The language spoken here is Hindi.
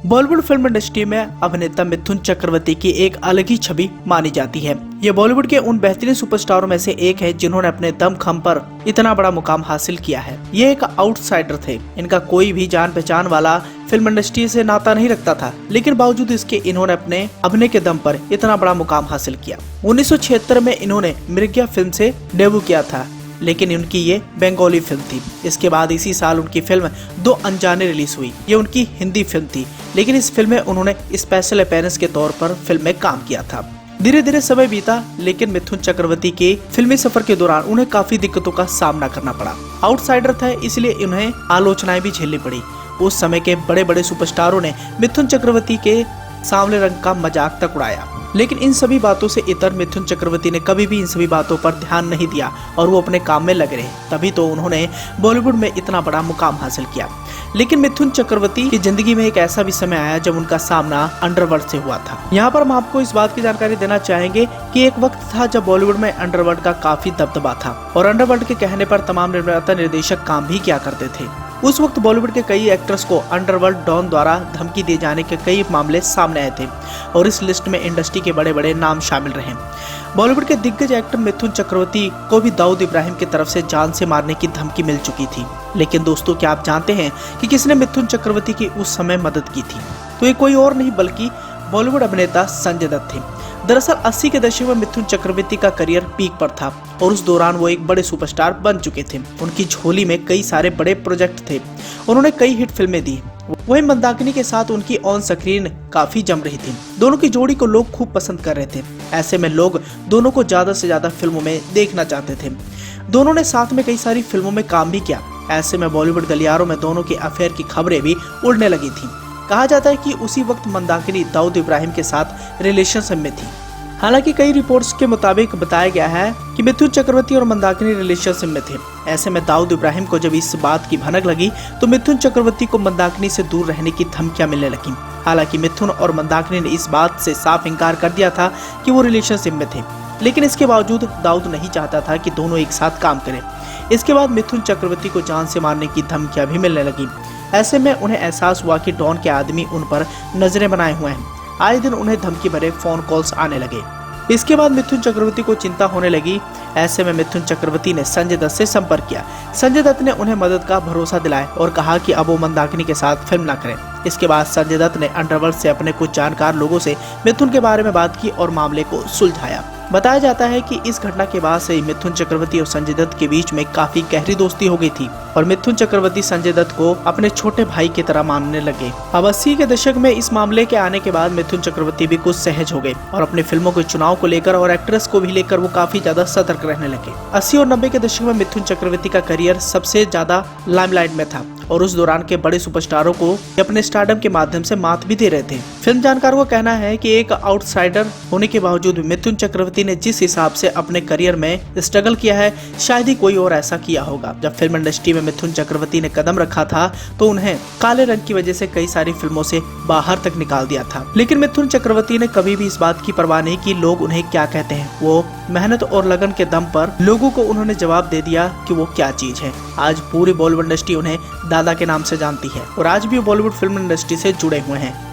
बॉलीवुड फिल्म इंडस्ट्री में अभिनेता मिथुन चक्रवर्ती की एक अलग ही छवि मानी जाती है। ये बॉलीवुड के उन बेहतरीन सुपरस्टारों में से एक है जिन्होंने अपने दमखम पर इतना बड़ा मुकाम हासिल किया है। ये एक आउटसाइडर थे। इनका कोई भी जान पहचान वाला फिल्म इंडस्ट्री से नाता नहीं रखता था, लेकिन बावजूद इसके इन्होंने अपने अभिनय के दम पर इतना बड़ा मुकाम हासिल किया। 1976 में इन्होंने मृग्या फिल्म से डेब्यू किया था, लेकिन उनकी ये बंगाली फिल्म थी। इसके बाद इसी साल उनकी फिल्म दो अनजाने रिलीज हुई। ये उनकी हिंदी फिल्म थी, लेकिन इस फिल्म में उन्होंने स्पेशल अपीयरेंस के तौर पर फिल्म में काम किया था। धीरे धीरे समय बीता, लेकिन मिथुन चक्रवर्ती के फिल्मी सफर के दौरान उन्हें काफी दिक्कतों का सामना करना पड़ा। आउटसाइडर थे, इसलिए उन्हें आलोचनाएं भी झेलनी पड़ी। उस समय के बड़े बड़े सुपरस्टारों ने मिथुन चक्रवर्ती के सांवले रंग का मजाक तक उड़ाया, लेकिन इन सभी बातों से इतर मिथुन चक्रवर्ती ने कभी भी इन सभी बातों पर ध्यान नहीं दिया और वो अपने काम में लगे रहे। तभी तो उन्होंने बॉलीवुड में इतना बड़ा मुकाम हासिल किया। लेकिन मिथुन चक्रवर्ती की जिंदगी में एक ऐसा भी समय आया जब उनका सामना अंडरवर्ल्ड से हुआ था। यहाँ पर हम आपको इस बात की जानकारी देना चाहेंगे कि एक वक्त था जब बॉलीवुड में अंडरवर्ल्ड का काफी दबदबा था और अंडरवर्ल्ड के कहने पर तमाम निर्माता निर्देशक काम भी किया करते थे। उस वक्त बॉलीवुड के कई एक्टर्स को अंडरवर्ल्ड डॉन द्वारा धमकी दिए जाने के कई मामले सामने आए थे और इस लिस्ट में इंडस्ट्री के बड़े बड़े नाम शामिल रहे। बॉलीवुड के दिग्गज एक्टर मिथुन चक्रवर्ती को भी दाऊद इब्राहिम की तरफ से जान से मारने की धमकी मिल चुकी थी। लेकिन दोस्तों, क्या आप जानते हैं कि किसने मिथुन चक्रवर्ती की उस समय मदद की थी? तो ये कोई और नहीं बल्कि बॉलीवुड अभिनेता संजय दत्त थे। दरअसल 80 के दशक में मिथुन चक्रवर्ती का करियर पीक पर था और उस दौरान वो एक बड़े सुपरस्टार बन चुके थे। उनकी झोली में कई सारे बड़े प्रोजेक्ट थे। उन्होंने कई हिट फिल्में दी। वहीं मंदाकिनी के साथ उनकी ऑन स्क्रीन काफी जम रही थी। दोनों की जोड़ी को लोग खूब पसंद कर रहे थे। ऐसे में लोग दोनों को ज्यादा से ज्यादा फिल्मों में देखना चाहते थे। दोनों ने साथ में कई सारी फिल्मों में काम भी किया। ऐसे में बॉलीवुड गलियारों में दोनों के अफेयर की खबरें भी उड़ने लगी थी। कहा जाता है कि उसी वक्त मंदाकिनी दाऊद इब्राहिम के साथ रिलेशनशिप में थी। हालांकि कई रिपोर्ट्स के मुताबिक बताया गया है कि मिथुन चक्रवर्ती और मंदाकिनी रिलेशनशिप में थे। ऐसे में दाऊद इब्राहिम को जब इस बात की भनक लगी तो मिथुन चक्रवर्ती को मंदाकिनी से दूर रहने की धमकियां मिलने लगी। हालांकि मिथुन और मंदाकिनी ने इस बात से साफ इनकार कर दिया था कि वो रिलेशनशिप में थे, लेकिन इसके बावजूद दाऊद नहीं चाहता था कि दोनों एक साथ काम करें। इसके बाद मिथुन चक्रवर्ती को जान से मारने की धमकियां भी मिलने लगी। ऐसे में उन्हें एहसास हुआ कि डॉन के आदमी उन पर नजरें बनाए हुए हैं। आए दिन उन्हें धमकी भरे फोन कॉल्स आने लगे। इसके बाद मिथुन चक्रवर्ती को चिंता होने लगी। ऐसे में मिथुन चक्रवर्ती ने संजय दत्त से संपर्क किया। संजय दत्त ने उन्हें मदद का भरोसा दिलाया और कहा कि अब वो मंदाकिनी के साथ फिल्म न करें। इसके बाद संजय दत्त ने अंडरवर्ल्ड से अपने कुछ जानकार लोगों से मिथुन के बारे में बात की और मामले को सुलझाया। बताया जाता है कि इस घटना के बाद से मिथुन चक्रवर्ती और संजय दत्त के बीच में काफी गहरी दोस्ती हो गई थी और मिथुन चक्रवर्ती संजय दत्त को अपने छोटे भाई की तरह मानने लगे। अब 80 के दशक में इस मामले के आने के बाद मिथुन चक्रवर्ती भी कुछ सहज हो गए और अपने फिल्मों के चुनाव को लेकर और एक्ट्रेस को भी लेकर वो काफी ज्यादा सतर्क रहने लगे। 80 और 90 के दशक में मिथुन चक्रवर्ती का करियर सबसे ज्यादा लाइमलाइट में था और उस दौरान के बड़े सुपरस्टारों को अपने स्टारडम के माध्यम से मात भी दे रहे थे। फिल्म जानकारों का कहना है कि एक आउटसाइडर होने के बावजूद मिथुन चक्रवर्ती ने जिस हिसाब से अपने करियर में स्ट्रगल किया है, शायद ही कोई और ऐसा किया होगा। जब फिल्म इंडस्ट्री में मिथुन चक्रवर्ती ने कदम रखा था तो उन्हें काले रंग की वजह से कई सारी फिल्मों से बाहर तक निकाल दिया था। लेकिन मिथुन चक्रवर्ती ने कभी भी इस बात की परवाह नहीं की लोग उन्हें क्या कहते हैं। वो मेहनत और लगन के दम पर लोगों को उन्होंने जवाब दे दिया कि वो क्या चीज है। आज पूरी बॉलीवुड इंडस्ट्री उन्हें दादा के नाम से जानती है और आज भी वो बॉलीवुड फिल्म इंडस्ट्री से जुड़े हुए हैं।